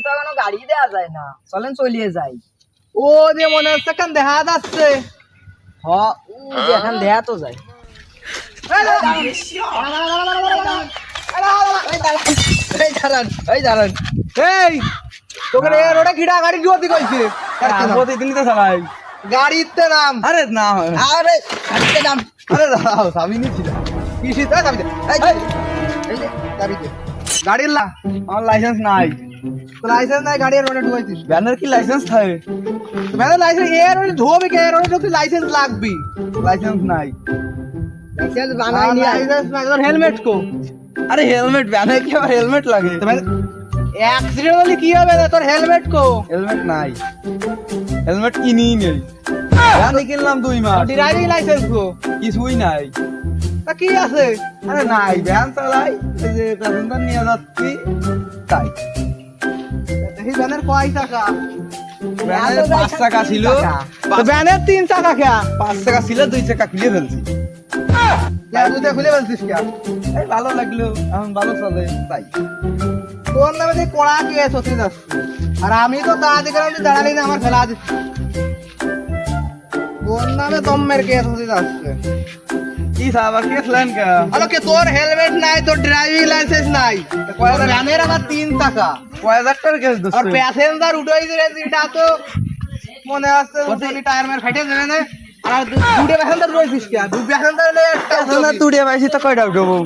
তো এখনো গাড়ি দেওয়া যায় না, চলেন চলিয়ে যাই। ও যে মনে হচ্ছে কেন দেখা যাচ্ছে। হ এখন দেয়া তো যায়। এই তোকে রোডে ঘিরা গাড়ি জোতি কইছে প্রতিদিনই তো চালাই। গাড়িতে নাম। আরে না আরে গাড়িতে নাম। আরে দাও চাবি নিচ্ছি না কিসি তো চাবি দে। এই যে চাবি দে গাড়ির আমার লাইসেন্স নাই। লাইসেন্স নাই গাড়ি রোডে ঢুকাইছিস। ব্যানের কি লাইসেন্স থাকে? মানে লাইসেন্স এর রোডে ঢোবে কে রোডে ঢুকতে লাইসেন্স লাগবি। লাইসেন্স নাই। লাইসেন্স বানাই নিয়ে লাইসেন্স নাই তোর হেলমেট কো। আরে হেলমেট ব্যানে কি আবার হেলমেট লাগে? অ্যাক্সিডেন্ট হলে কি হবে রে তোর হেলমেট কো। হেলমেট নাই, হেলমেট কিনিই নেই। ব্যানে কিনলাম 2 মাস, ড্রাইভিং লাইসেন্স কো। কিছুই নাই। তা কি আছে? আরে নাই, ভ্যান চালাই, এই যে প্যাসেঞ্জার নিয়ে যাচ্ছি তাই। দেখি ভ্যানের কয় চাকা? ভ্যানের 5 চাকা ছিল, তো ভ্যানের 3 চাকা খেয়া 5 চাকা ছিল, 2 চাকা খুলে ফেলছি। দুধে খুলে বলছিস কে? এই ভালো লাগলো, এখন ভালো চলে তাই। তোর নামে যে কড়া কেস হতে যাচ্ছে, আর আমি তো দাঁড়াতে গেলাম যে দাঁড়ালি না আমার ফেলা দিচ্ছে। তোর নামে দমের কেস হতে যাচ্ছে। কি আবার কেস লাইন কা? আরে কে তোর হেলমেট নাই, তোর ড্রাইভিং লাইসেন্স নাই, তোর ভ্যানের আবার 3 চাকা, কয় হাজার টাকার কেস আর দোস্ত? প্যাসেঞ্জার উঠাইছে রে যেটা তো মনে আছে উঠলি টায়ার মার ফাটে যাবে না। আর দুটো প্যাসেঞ্জার রয়েছিস কে? দুটো প্যাসেঞ্জার হলে একটা প্যাসেঞ্জার তুড়িয়ে পাইছি তো কয়টা উঠবো?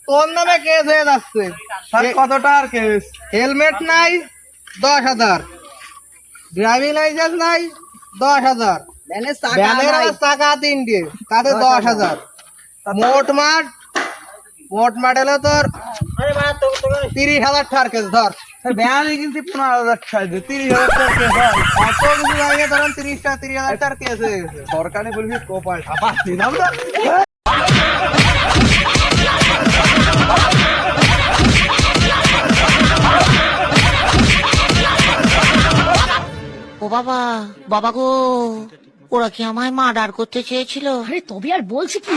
তোর নামে কেস হয়ে যাচ্ছে। স্যার কত টাকার কেস? হেলমেট নাই 10,000, ড্রাইভিং লাইসেন্স নাই 10,000, ভ্যানের চাকা ভ্যানের নাই। আবার চাকা 3টে, তাতে 10,000। মোট মাঠ হলো তোর 30,000 টাকার কেস। ধর ভ্যানে কিন্তু 15,000 টাকা দিয়ে 30,000 টাকার কেস হয়। অত কিছু জায়গায় ধরেন 30,000 টাকার কেস হয়ে গেছে। সরকারে বলবি কোপার পাচ্ছি না আমরা। ও বাবা, বাবা গো, ওরা কি আমায় মার্ডার করতে চেয়েছিল? আরে তবে আর বলছি কি?